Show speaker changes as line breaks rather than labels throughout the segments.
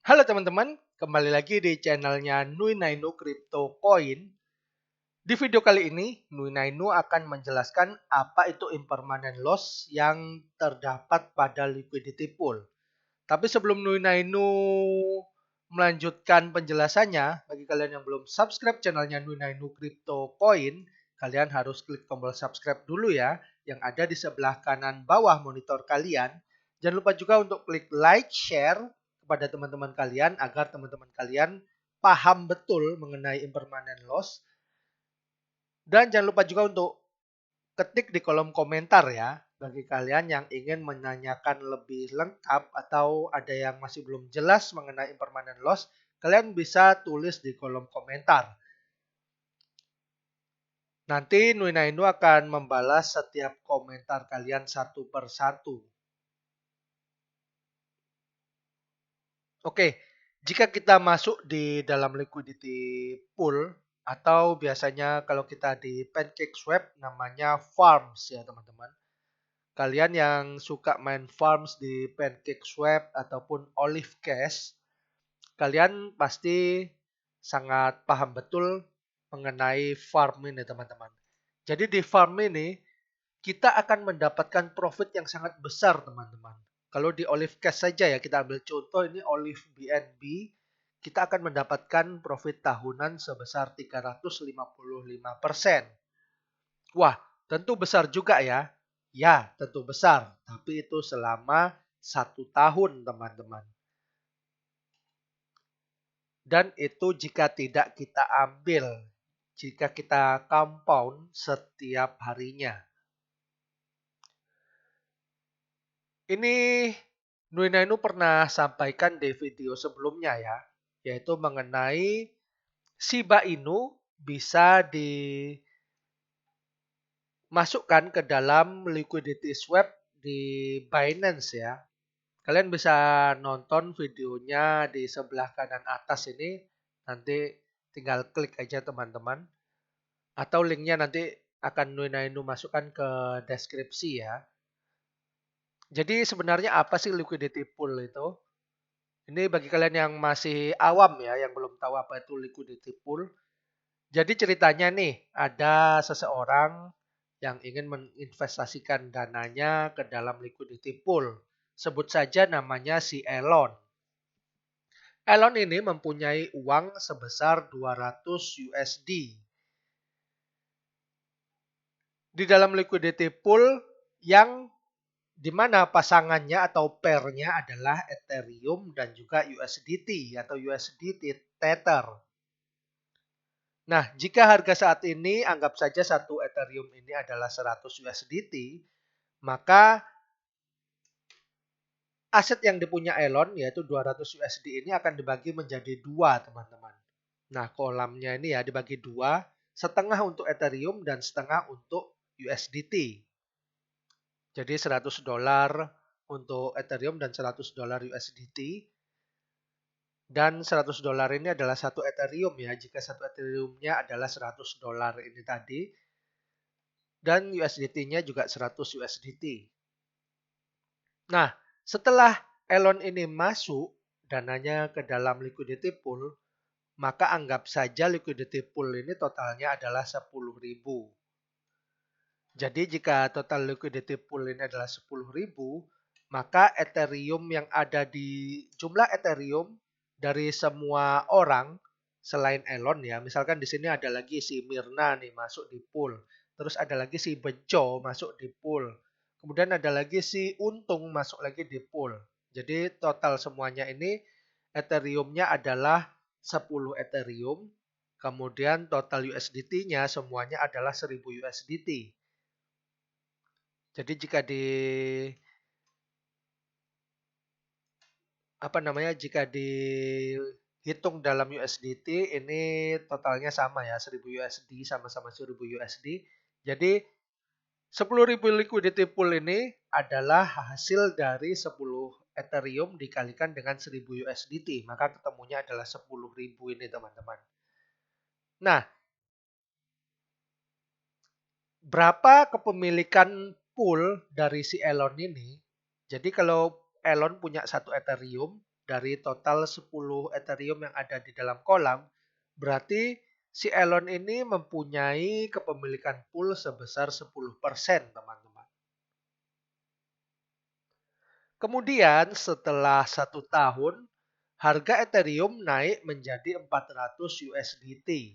Halo teman-teman, kembali lagi di channelnya Nui Nainu Crypto Coin. Di video kali ini, Nui Nainu akan menjelaskan apa itu impermanent loss yang terdapat pada liquidity pool. Tapi sebelum Nui Nainu melanjutkan penjelasannya, bagi kalian yang belum subscribe channelnya Nui Nainu Crypto Coin, kalian harus klik tombol subscribe dulu ya, yang ada di sebelah kanan bawah monitor kalian. Jangan lupa juga untuk klik like, share kepada teman-teman kalian agar teman-teman kalian paham betul mengenai impermanent loss. Dan jangan lupa juga untuk ketik di kolom komentar ya, bagi kalian yang ingin menanyakan lebih lengkap atau ada yang masih belum jelas mengenai impermanent loss, kalian bisa tulis di kolom komentar. Nanti Nui Nainu akan membalas setiap komentar kalian satu per satu. Oke, jika kita masuk di dalam liquidity pool atau biasanya kalau kita di PancakeSwap namanya farms ya teman-teman. Kalian yang suka main farms di PancakeSwap ataupun Olive Cash, kalian pasti sangat paham betul mengenai farm ini teman-teman. Jadi di farm ini kita akan mendapatkan profit yang sangat besar teman-teman. Kalau di Olive Cash saja ya, kita ambil contoh ini Olive BNB, kita akan mendapatkan profit tahunan sebesar 355%. Wah, tentu besar juga ya. Ya, tentu besar. Tapi itu selama 1 tahun teman-teman. Dan itu jika tidak kita ambil. Jika kita compound setiap harinya. Ini Nuinainu pernah sampaikan di video sebelumnya ya, yaitu mengenai Shiba Inu bisa dimasukkan ke dalam liquidity swap di Binance ya. Kalian bisa nonton videonya di sebelah kanan atas ini, nanti tinggal klik aja teman-teman. Atau linknya nanti akan Nuinainu masukkan ke deskripsi ya. Jadi sebenarnya apa sih liquidity pool itu? Ini bagi kalian yang masih awam ya, yang belum tahu apa itu liquidity pool. Jadi ceritanya nih, ada seseorang yang ingin menginvestasikan dananya ke dalam liquidity pool. Sebut saja namanya si Elon. Elon ini mempunyai uang sebesar 200 USD. Di dalam liquidity pool yang di mana pasangannya atau pairnya adalah Ethereum dan juga USDT atau USDT Tether. Nah, jika harga saat ini anggap saja satu Ethereum ini adalah 100 USDT, maka aset yang dipunya Elon yaitu 200 USD ini akan dibagi menjadi dua, teman-teman. Nah, kolamnya ini ya dibagi dua, setengah untuk Ethereum dan setengah untuk USDT. Jadi 100 dolar untuk Ethereum dan 100 dolar USDT. Dan 100 dolar ini adalah satu Ethereum ya, jika satu Ethereum-nya adalah 100 dolar ini tadi. Dan USDT-nya juga 100 USDT. Nah, setelah Elon ini masuk dananya ke dalam liquidity pool, maka anggap saja liquidity pool ini totalnya adalah 10.000. Jadi jika total liquidity pool ini adalah 10.000, maka Ethereum yang ada di jumlah Ethereum dari semua orang selain Elon ya, misalkan di sini ada lagi si Mirna nih masuk di pool, terus ada lagi si Bejo masuk di pool, kemudian ada lagi si Untung masuk lagi di pool. Jadi total semuanya ini Ethereum-nya adalah 10 Ethereum, kemudian total USDT-nya semuanya adalah 1000 USDT. Jadi jika jika dihitung dalam USDT ini totalnya sama ya, 1000 USD sama-sama 1000 USD. Jadi 10.000 liquidity pool ini adalah hasil dari 10 Ethereum dikalikan dengan 1000 USDT, maka ketemunya adalah 10.000 ini teman-teman. Nah, berapa kepemilikan pool dari si Elon ini? Jadi kalau Elon punya satu Ethereum dari total 10 Ethereum yang ada di dalam kolam, berarti si Elon ini mempunyai kepemilikan pool sebesar 10%, teman-teman. Kemudian setelah 1 tahun, harga Ethereum naik menjadi 400 USDT.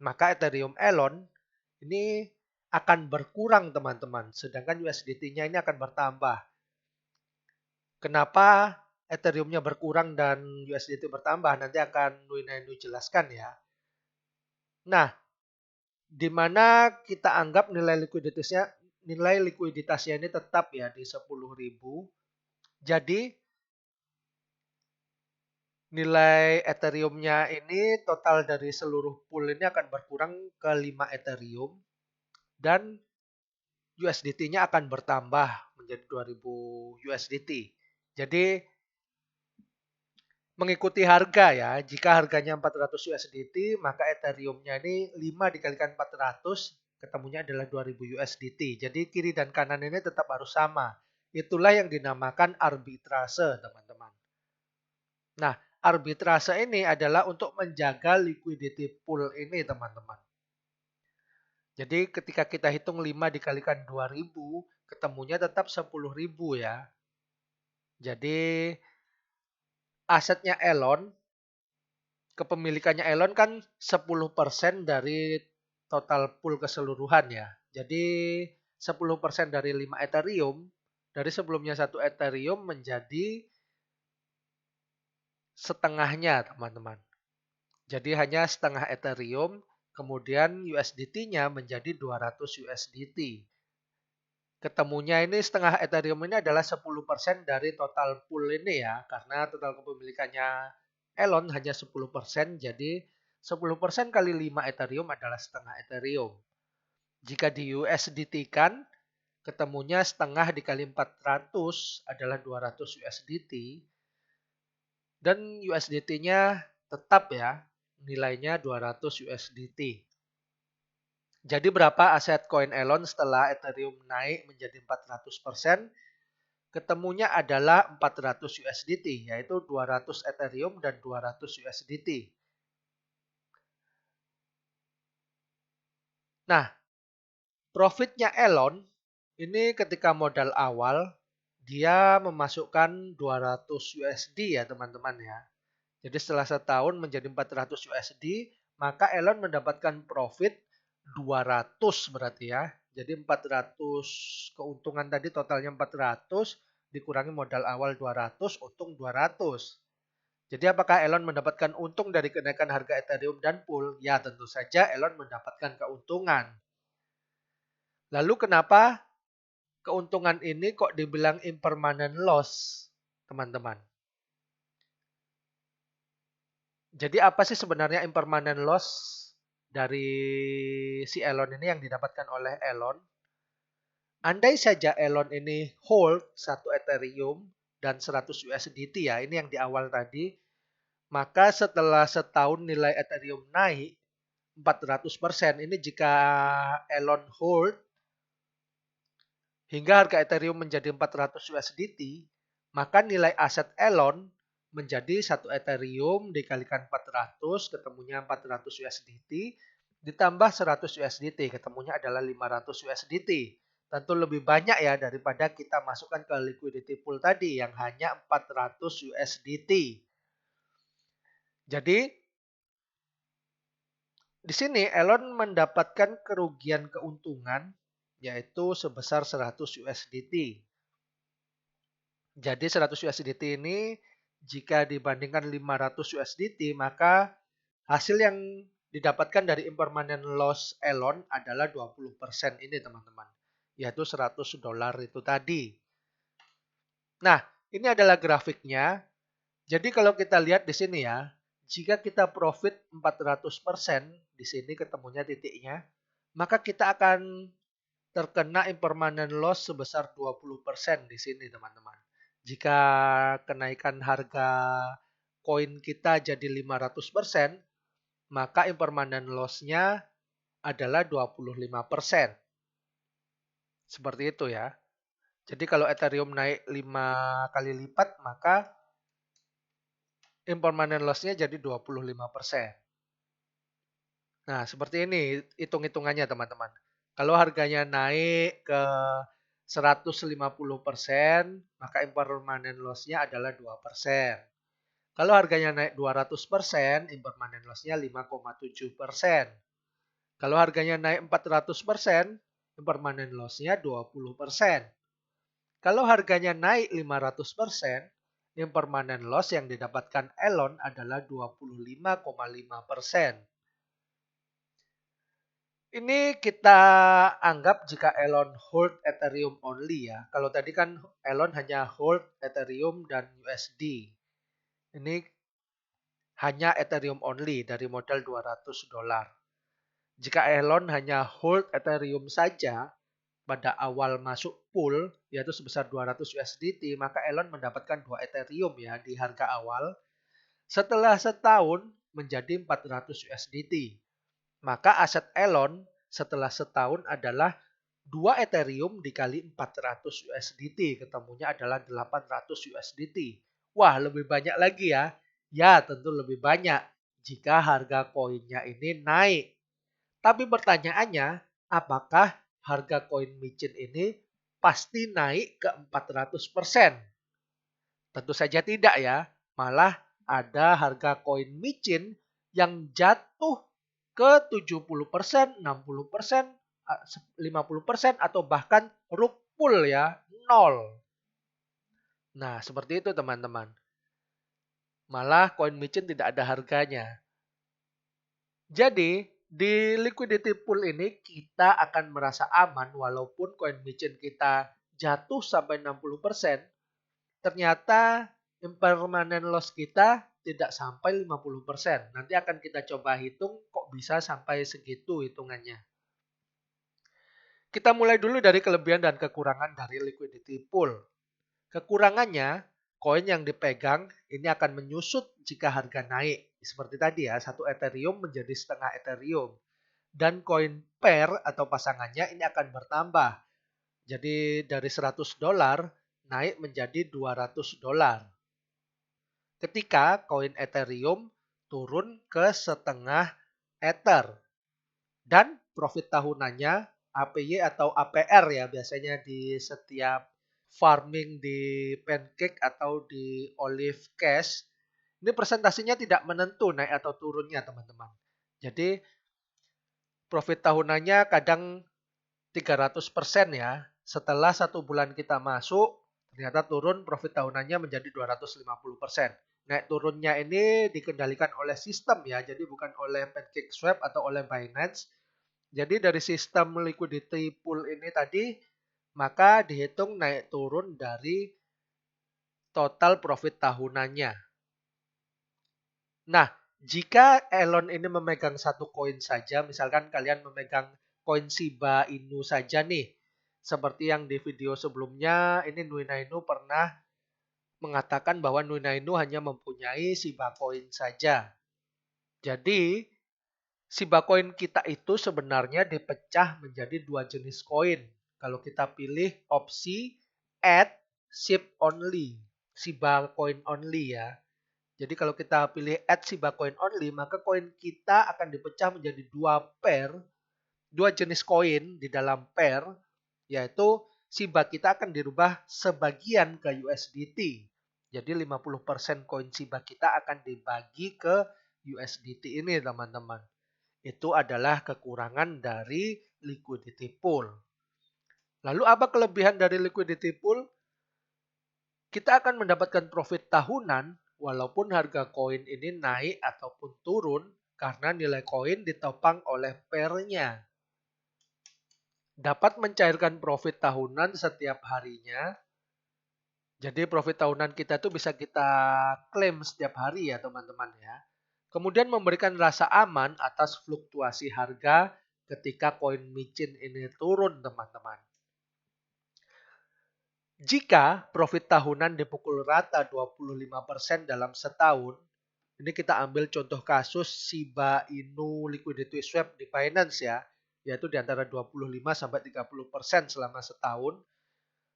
Maka Ethereum Elon ini akan berkurang, teman-teman. Sedangkan USDT-nya ini akan bertambah. Kenapa Ethereum-nya berkurang dan USDT bertambah? Nanti akan Nui jelaskan ya. Nah, di mana kita anggap nilai likuiditasnya ini tetap ya di 10.000. Jadi nilai Ethereum-nya ini total dari seluruh pool ini akan berkurang ke 5 Ethereum dan USDT-nya akan bertambah menjadi 2.000 USDT. Jadi mengikuti harga ya. Jika harganya 400 USDT, maka Ethereum-nya ini 5 dikalikan 400 ketemunya adalah 2.000 USDT. Jadi kiri dan kanan ini tetap harus sama. Itulah yang dinamakan arbitrase, teman-teman. Nah, arbitrase ini adalah untuk menjaga liquidity pool ini, teman-teman. Jadi ketika kita hitung 5 dikalikan 2.000, ketemunya tetap 10.000 ya. Jadi asetnya Elon, kepemilikannya Elon kan 10% dari total pool keseluruhan ya. Jadi 10% dari 5 Ethereum, dari sebelumnya 1 Ethereum menjadi setengahnya, teman-teman. Jadi hanya setengah Ethereum, kemudian USDT-nya menjadi 200 USDT. Ketemunya ini setengah Ethereum ini adalah 10% dari total pool ini ya. Karena total kepemilikannya Elon hanya 10%, jadi 10% kali 5 Ethereum adalah setengah Ethereum. Jika di USDT-kan, ketemunya setengah dikali 400 adalah 200 USDT. Dan USDT-nya tetap ya, nilainya 200 USDT. Jadi berapa aset koin Elon setelah Ethereum naik menjadi 400%? Ketemunya adalah 400 USDT, yaitu 200 Ethereum dan 200 USDT. Nah, profitnya Elon ini ketika modal awal, dia memasukkan 200 USD ya teman-teman ya. Jadi setelah setahun menjadi 400 USD, maka Elon mendapatkan profit 200 berarti ya. Jadi 400 keuntungan tadi totalnya 400 dikurangi modal awal 200, untung 200. Jadi apakah Elon mendapatkan untung dari kenaikan harga Ethereum dan pool? Ya tentu saja Elon mendapatkan keuntungan. Lalu kenapa keuntungan ini kok dibilang impermanent loss, teman-teman? Jadi apa sih sebenarnya impermanent loss dari si Elon ini yang didapatkan oleh Elon? Andai saja Elon ini hold 1 Ethereum dan 100 USDT ya, ini yang di awal tadi, maka setelah setahun nilai Ethereum naik 400%, ini jika Elon hold hingga harga Ethereum menjadi 400 USDT, maka nilai aset Elon menjadi 1 Ethereum dikalikan 400, ketemunya 400 USDT, ditambah 100 USDT, ketemunya adalah 500 USDT. Tentu lebih banyak ya daripada kita masukkan ke liquidity pool tadi yang hanya 400 USDT. Jadi di sini Elon mendapatkan kerugian keuntungan yaitu sebesar 100 USDT. Jadi 100 USDT ini jika dibandingkan 500 USDT, maka hasil yang didapatkan dari impermanent loss Elon adalah 20% ini teman-teman. Yaitu 100 dolar itu tadi. Nah, ini adalah grafiknya. Jadi kalau kita lihat di sini ya, jika kita profit 400%, di sini ketemunya titiknya, maka kita akan terkena impermanent loss sebesar 20% di sini teman-teman. Jika kenaikan harga koin kita jadi 500%, maka impermanent loss-nya adalah 25%. Seperti itu ya. Jadi kalau Ethereum naik 5 kali lipat, maka impermanent loss-nya jadi 25%. Nah, seperti ini hitung-hitungannya teman-teman. Kalau harganya naik ke 150%, maka impermanent loss-nya adalah 2%. Kalau harganya naik 200%, impermanent loss-nya 5,7%. Kalau harganya naik 400%, impermanent loss-nya 20%. Kalau harganya naik 500%, impermanent loss yang didapatkan Elon adalah 25,5%. Ini kita anggap jika Elon hold Ethereum only ya. Kalau tadi kan Elon hanya hold Ethereum dan USD. Ini hanya Ethereum only dari modal $200. Jika Elon hanya hold Ethereum saja pada awal masuk pool yaitu sebesar 200 USDT, maka Elon mendapatkan 2 Ethereum ya di harga awal. Setelah setahun menjadi 400 USDT. Maka aset Elon setelah setahun adalah 2 Ethereum dikali 400 USDT. Ketemunya adalah 800 USDT. Wah, lebih banyak lagi ya. Ya, tentu lebih banyak jika harga koinnya ini naik. Tapi pertanyaannya, apakah harga koin micin ini pasti naik ke 400%? Tentu saja tidak ya. Malah ada harga koin micin yang jatuh ke 70%, 60%, 50% atau bahkan rupul ya, nol. Nah, seperti itu teman-teman. Malah koin micin tidak ada harganya. Jadi, di liquidity pool ini kita akan merasa aman walaupun koin micin kita jatuh sampai 60%, ternyata impermanent loss kita tidak sampai 50%. Nanti akan kita coba hitung kok bisa sampai segitu hitungannya. Kita mulai dulu dari kelebihan dan kekurangan dari liquidity pool. Kekurangannya, koin yang dipegang ini akan menyusut jika harga naik. Seperti tadi ya, 1 Ethereum menjadi setengah Ethereum. Dan koin pair atau pasangannya ini akan bertambah. Jadi dari $100 naik menjadi $200. Ketika koin Ethereum turun ke setengah Ether. Dan profit tahunannya APY atau APR ya biasanya di setiap farming di Pancake atau di Olive Cash. Ini presentasinya tidak menentu naik atau turunnya teman-teman. Jadi profit tahunannya kadang 300% ya. Setelah 1 bulan kita masuk, ternyata turun profit tahunannya menjadi 250%. Naik turunnya ini dikendalikan oleh sistem ya, jadi bukan oleh PancakeSwap atau oleh Binance. Jadi dari sistem liquidity pool ini tadi, maka dihitung naik turun dari total profit tahunannya. Nah, jika Elon ini memegang satu koin saja, misalkan kalian memegang koin Shiba Inu saja nih, seperti yang di video sebelumnya, ini Nui Nainu pernah mengatakan bahwa Nui Nainu hanya mempunyai Shiba Coin saja. Jadi, Shiba Coin kita itu sebenarnya dipecah menjadi 2 jenis koin. Kalau kita pilih opsi add SHIB only, Shiba Coin only ya. Jadi kalau kita pilih add Shiba Coin only, maka koin kita akan dipecah menjadi 2 pair, 2 jenis koin di dalam pair, yaitu Shiba kita akan dirubah sebagian ke USDT. Jadi 50% koin Shiba kita akan dibagi ke USDT ini teman-teman. Itu adalah kekurangan dari liquidity pool. Lalu apa kelebihan dari liquidity pool? Kita akan mendapatkan profit tahunan walaupun harga koin ini naik ataupun turun karena nilai koin ditopang oleh pairnya. Dapat mencairkan profit tahunan setiap harinya. Jadi profit tahunan kita itu bisa kita klaim setiap hari ya teman-teman ya. Kemudian memberikan rasa aman atas fluktuasi harga ketika koin micin ini turun teman-teman. Jika profit tahunan dipukul rata 25% dalam setahun, ini kita ambil contoh kasus Shiba Inu Liquidity Swap di Binance ya, yaitu di antara 25-30% selama setahun.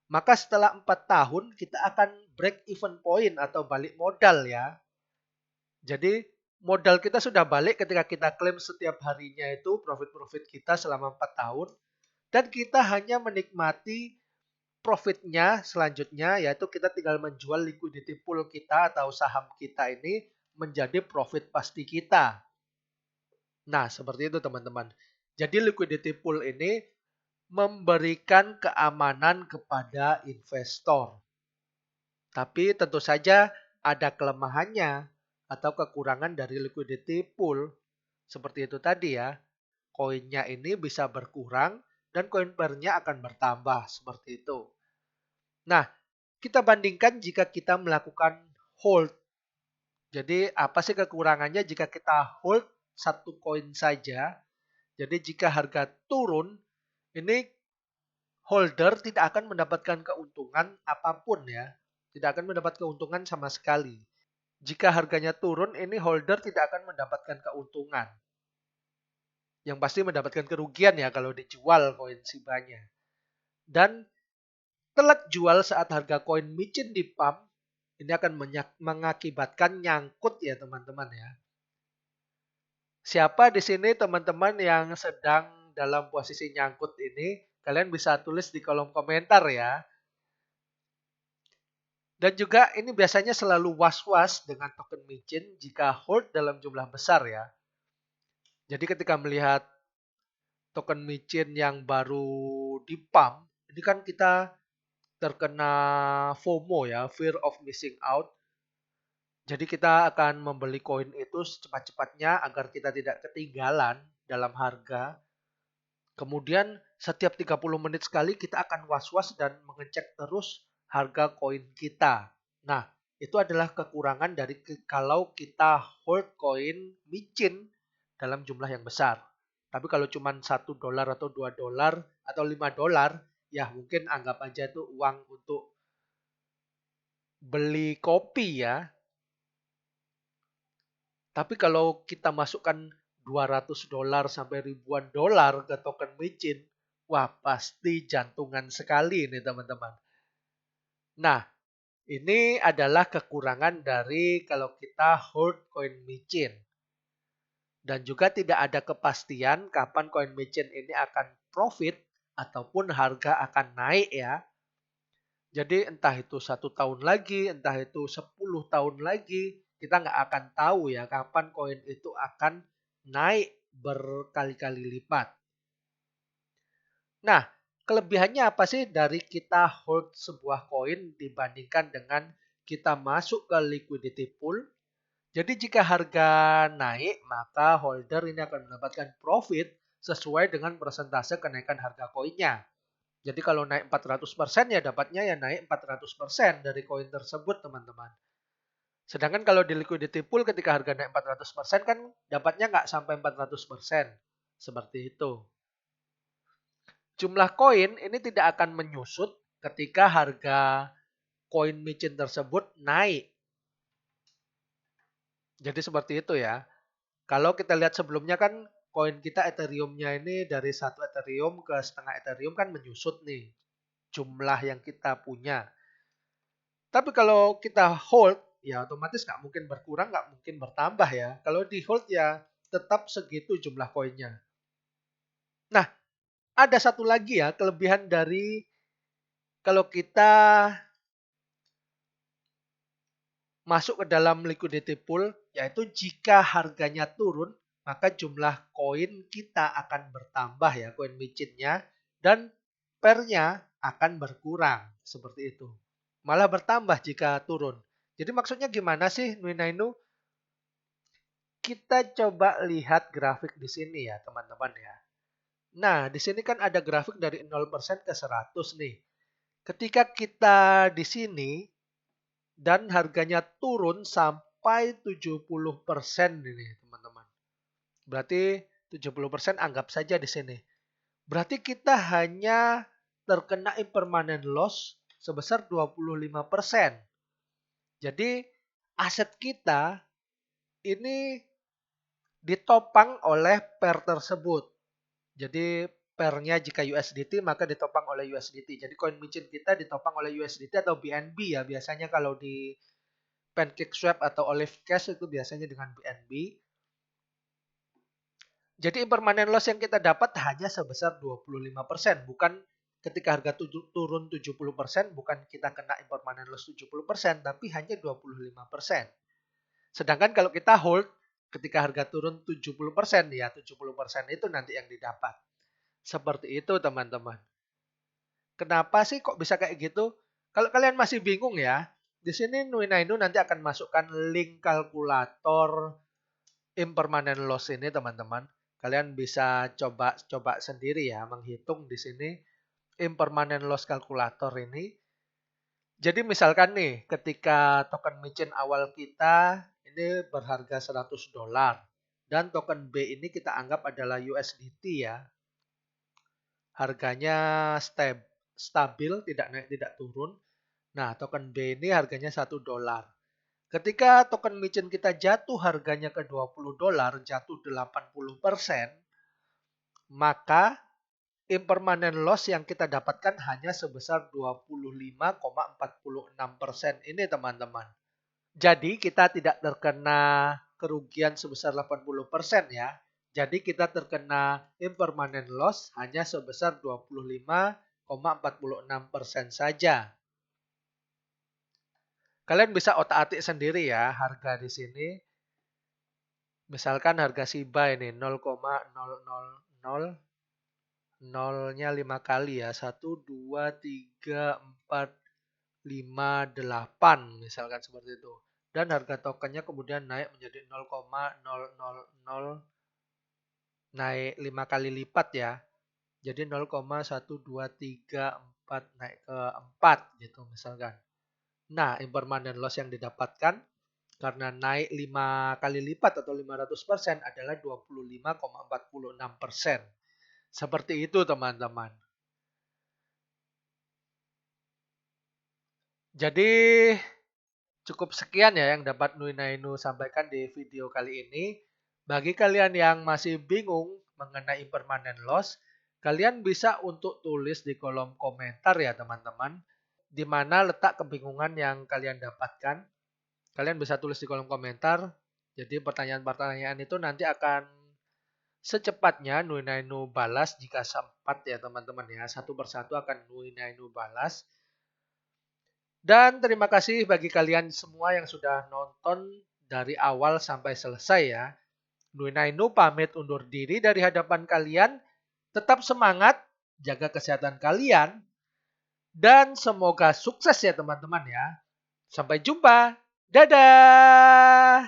Maka setelah 4 tahun kita akan break even point atau balik modal ya. Jadi modal kita sudah balik ketika kita klaim setiap harinya itu profit-profit kita selama 4 tahun. Dan kita hanya menikmati profitnya selanjutnya, yaitu kita tinggal menjual liquidity pool kita atau saham kita ini menjadi profit pasti kita. Nah, seperti itu teman-teman. Jadi liquidity pool ini memberikan keamanan kepada investor. Tapi tentu saja ada kelemahannya atau kekurangan dari liquidity pool. Seperti itu tadi ya. Koinnya ini bisa berkurang dan koin pairnya akan bertambah seperti itu. Nah, kita bandingkan jika kita melakukan hold. Jadi apa sih kekurangannya jika kita hold satu koin saja? Jadi jika harga turun, ini holder tidak akan mendapatkan keuntungan apapun ya. Tidak akan mendapat keuntungan sama sekali. Jika harganya turun, ini holder tidak akan mendapatkan keuntungan. Yang pasti mendapatkan kerugian ya kalau dijual koin Shibanya. Dan telat jual saat harga koin micin di pump, ini akan mengakibatkan nyangkut ya teman-teman ya. Siapa di sini teman-teman yang sedang dalam posisi nyangkut ini? Kalian bisa tulis di kolom komentar ya. Dan juga ini biasanya selalu was-was dengan token micin jika hold dalam jumlah besar ya. Jadi ketika melihat token micin yang baru di pump, ini kan kita terkena FOMO ya, fear of missing out. Jadi kita akan membeli koin itu secepat-cepatnya agar kita tidak ketinggalan dalam harga. Kemudian setiap 30 menit sekali kita akan was-was dan mengecek terus harga koin kita. Nah, itu adalah kekurangan dari kalau kita hold koin micin dalam jumlah yang besar. Tapi kalau cuma $1 atau $2 atau $5, ya mungkin anggap aja itu uang untuk beli kopi ya. Tapi kalau kita masukkan $200 sampai ribuan dolar ke token micin, wah pasti jantungan sekali ini teman-teman. Nah, ini adalah kekurangan dari kalau kita hold koin micin. Dan juga tidak ada kepastian kapan koin micin ini akan profit ataupun harga akan naik ya. Jadi entah itu 1 tahun lagi, entah itu 10 tahun lagi, kita nggak akan tahu ya kapan koin itu akan naik berkali-kali lipat. Nah, kelebihannya apa sih dari kita hold sebuah koin dibandingkan dengan kita masuk ke liquidity pool? Jadi jika harga naik, maka holder ini akan mendapatkan profit sesuai dengan persentase kenaikan harga koinnya. Jadi kalau naik 400% ya dapatnya ya naik 400% dari koin tersebut teman-teman. Sedangkan kalau di liquidity pool ketika harga naik 400% kan dapatnya nggak sampai 400%. Seperti itu. Jumlah koin ini tidak akan menyusut ketika harga koin micin tersebut naik. Jadi seperti itu ya. Kalau kita lihat sebelumnya kan koin kita Ethereum-nya ini dari 1 Ethereum ke setengah Ethereum kan menyusut nih jumlah yang kita punya. Tapi kalau kita hold, ya otomatis nggak mungkin berkurang, nggak mungkin bertambah ya. Kalau di hold ya tetap segitu jumlah koinnya. Nah, ada satu lagi ya kelebihan dari kalau kita masuk ke dalam liquidity pool, yaitu jika harganya turun, maka jumlah koin kita akan bertambah ya, koin micinnya, dan pairnya akan berkurang, seperti itu. Malah bertambah jika turun. Jadi maksudnya gimana sih Nui Nainu? Kita coba lihat grafik di sini ya teman-teman ya. Nah, di sini kan ada grafik dari 0% ke 100 nih. Ketika kita di sini dan harganya turun sampai 70% ini teman-teman. Berarti 70% anggap saja di sini. Berarti kita hanya terkena impermanent loss sebesar 25%. Jadi aset kita ini ditopang oleh pair tersebut. Jadi pairnya jika USDT maka ditopang oleh USDT. Jadi koin micin kita ditopang oleh USDT atau BNB ya biasanya kalau di PancakeSwap atau OliveCash itu biasanya dengan BNB. Jadi impermanent loss yang kita dapat hanya sebesar 25%, bukan ketika harga turun 70%, bukan kita kena impermanent loss 70%, tapi hanya 25%. Sedangkan kalau kita hold, ketika harga turun 70%, ya 70% itu nanti yang didapat. Seperti itu teman-teman. Kenapa sih kok bisa kayak gitu? Kalau kalian masih bingung ya, di sini Nuinainu nanti akan masukkan link kalkulator impermanent loss ini teman-teman. Kalian bisa coba sendiri ya, menghitung di sini impermanent loss kalkulator ini. Jadi misalkan nih, ketika token micin awal kita ini berharga $100 dan token B ini kita anggap adalah USDT ya. Harganya stabil, tidak naik, tidak turun. Nah, token B ini harganya $1. Ketika token micin kita jatuh harganya ke $20, jatuh 80%, maka impermanent loss yang kita dapatkan hanya sebesar 25,46% ini teman-teman. Jadi kita tidak terkena kerugian sebesar 80% ya. Jadi kita terkena impermanent loss hanya sebesar 25,46% saja. Kalian bisa otak-atik sendiri ya harga di sini. Misalkan harga Shiba ini 0,000 nolnya 5 kali ya. 1, 2, 3, 4, 5, 8 misalkan seperti itu. Dan harga tokennya kemudian naik menjadi 0,000 naik 5 kali lipat ya. Jadi 0,1234 naik ke 4 gitu misalkan. Nah, impermanent loss yang didapatkan karena naik 5 kali lipat atau 500% adalah 25,46%. Seperti itu teman-teman. Jadi cukup sekian ya yang dapat Nuinainu sampaikan di video kali ini. Bagi kalian yang masih bingung mengenai impermanent loss, kalian bisa untuk tulis di kolom komentar ya teman-teman. Di mana letak kebingungan yang kalian dapatkan. Kalian bisa tulis di kolom komentar. Jadi pertanyaan-pertanyaan itu nanti akan secepatnya Nuinainu balas jika sempat ya teman-teman ya. Satu persatu akan Nuinainu balas. Dan terima kasih bagi kalian semua yang sudah nonton dari awal sampai selesai ya. Nuinainu pamit undur diri dari hadapan kalian. Tetap semangat, jaga kesehatan kalian. Dan semoga sukses ya teman-teman ya. Sampai jumpa. Dadah!